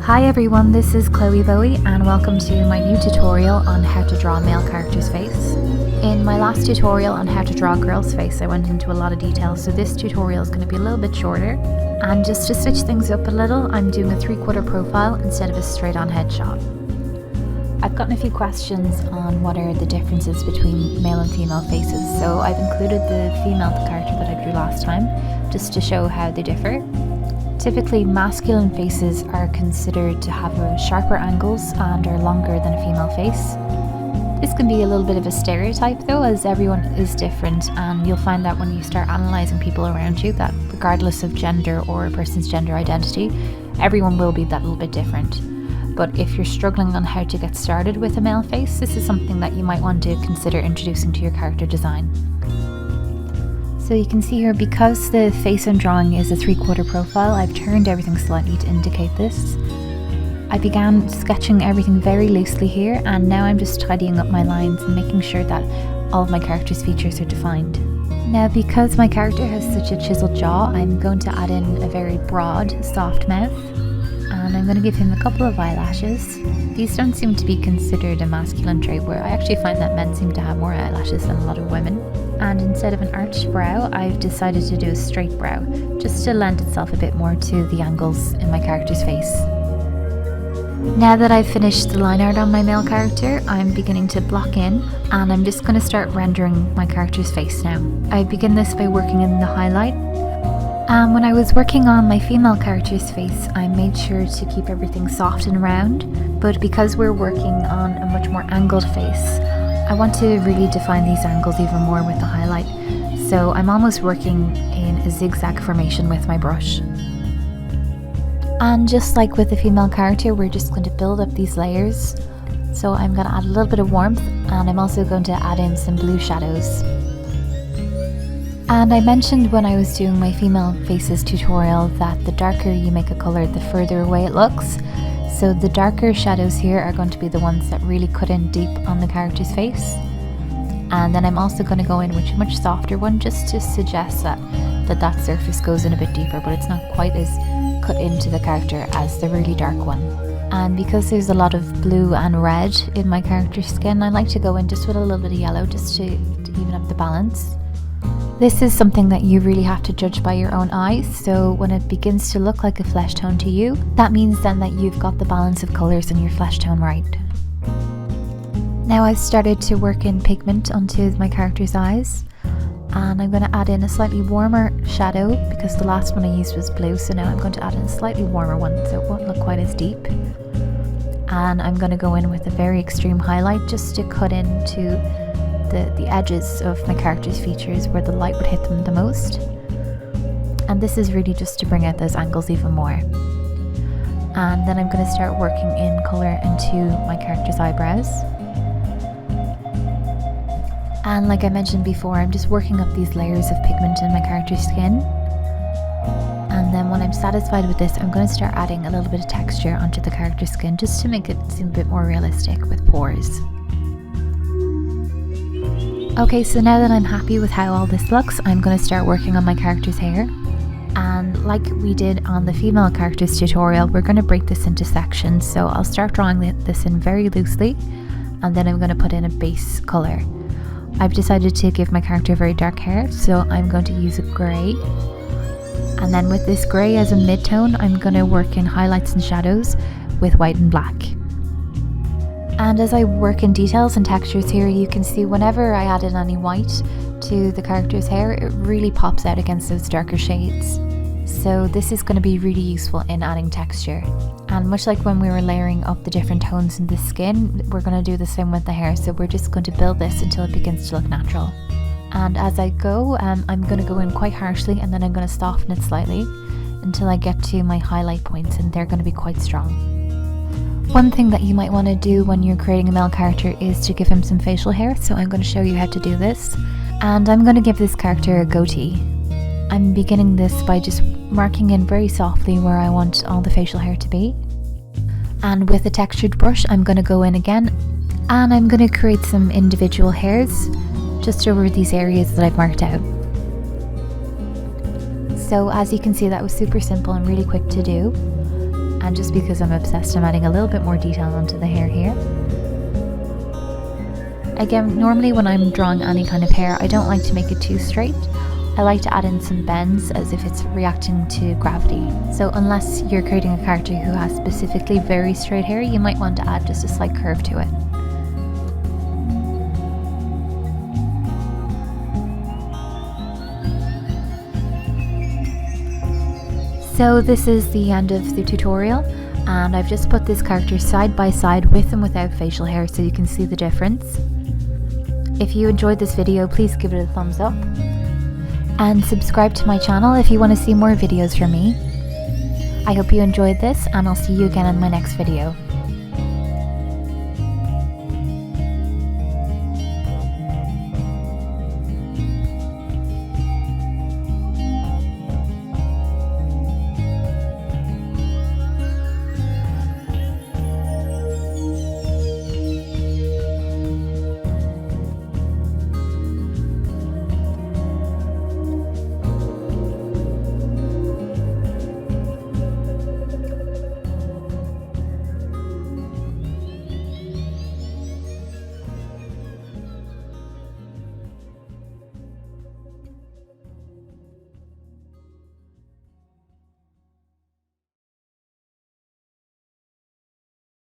Hi everyone, this is Chloe Bowie and welcome to my new tutorial on how to draw a male character's face. In my last tutorial on how to draw a girl's face, I went into a lot of detail, so this tutorial is going to be a little bit shorter. And just to switch things up a little, I'm doing a 3/4 profile instead of a straight-on headshot. I've gotten a few questions on what are the differences between male and female faces, so I've included the female character that I drew last time, just to show how they differ. Typically, masculine faces are considered to have sharper angles and are longer than a female face. This can be a little bit of a stereotype though, as everyone is different, and you'll find that when you start analysing people around you, that regardless of gender or a person's gender identity, everyone will be that little bit different. But if you're struggling on how to get started with a male face, this is something that you might want to consider introducing to your character design. So you can see here, because the face I'm drawing is a 3/4 profile, I've turned everything slightly to indicate this. I began sketching everything very loosely here, and now I'm just tidying up my lines and making sure that all of my character's features are defined. Now, because my character has such a chiseled jaw, I'm going to add in a very broad, soft mouth, and I'm going to give him a couple of eyelashes. These don't seem to be considered a masculine trait, where I actually find that men seem to have more eyelashes than a lot of women. And instead of an arched brow, I've decided to do a straight brow, just to lend itself a bit more to the angles in my character's face. Now that I've finished the line art on my male character, I'm beginning to block in, and I'm just going to start rendering my character's face now. I begin this by working in the highlight. When I was working on my female character's face, I made sure to keep everything soft and round, but because we're working on a much more angled face, I want to really define these angles even more with the highlight, so I'm almost working in a zigzag formation with my brush. And just like with the female character, we're just going to build up these layers. So I'm going to add a little bit of warmth, and I'm also going to add in some blue shadows. And I mentioned when I was doing my female faces tutorial that the darker you make a colour, the further away it looks. So the darker shadows here are going to be the ones that really cut in deep on the character's face. And then I'm also going to go in with a much softer one, just to suggest that surface goes in a bit deeper, but it's not quite as cut into the character as the really dark one. And because there's a lot of blue and red in my character's skin, I like to go in just with a little bit of yellow, just to even up the balance. This is something that you really have to judge by your own eyes, so when it begins to look like a flesh tone to you, that means then that you've got the balance of colours in your flesh tone right. Now I've started to work in pigment onto my character's eyes, and I'm going to add in a slightly warmer shadow because the last one I used was blue, so now I'm going to add in a slightly warmer one so it won't look quite as deep. And I'm going to go in with a very extreme highlight just to cut into the edges of my character's features where the light would hit them the most. And this is really just to bring out those angles even more. And then I'm going to start working in colour into my character's eyebrows. And like I mentioned before, I'm just working up these layers of pigment in my character's skin. And then when I'm satisfied with this, I'm going to start adding a little bit of texture onto the character's skin, just to make it seem a bit more realistic with pores. Okay, so now that I'm happy with how all this looks, I'm going to start working on my character's hair. And like we did on the female character's tutorial, we're going to break this into sections. So I'll start drawing this in very loosely, and then I'm going to put in a base colour. I've decided to give my character very dark hair, so I'm going to use a grey. And then with this grey as a mid-tone, I'm going to work in highlights and shadows with white and black. And as I work in details and textures here, you can see whenever I add in any white to the character's hair, it really pops out against those darker shades. So this is going to be really useful in adding texture. And much like when we were layering up the different tones in the skin, we're going to do the same with the hair. So we're just going to build this until it begins to look natural. And as I go, I'm going to go in quite harshly, and then I'm going to soften it slightly until I get to my highlight points, and they're going to be quite strong. One thing that you might want to do when you're creating a male character is to give him some facial hair, so I'm going to show you how to do this. And I'm going to give this character a goatee. I'm beginning this by just marking in very softly where I want all the facial hair to be. And with a textured brush, I'm going to go in again, and I'm going to create some individual hairs just over these areas that I've marked out. So as you can see, that was super simple and really quick to do. and just because I'm obsessed, I'm adding a little bit more detail onto the hair here. Again, normally when I'm drawing any kind of hair, I don't like to make it too straight. I like to add in some bends as if it's reacting to gravity. So unless you're creating a character who has specifically very straight hair, you might want to add just a slight curve to it. So this is the end of the tutorial, and I've just put this character side by side with and without facial hair so you can see the difference. If you enjoyed this video, please give it a thumbs up and subscribe to my channel if you want to see more videos from me. I hope you enjoyed this, and I'll see you again in my next video.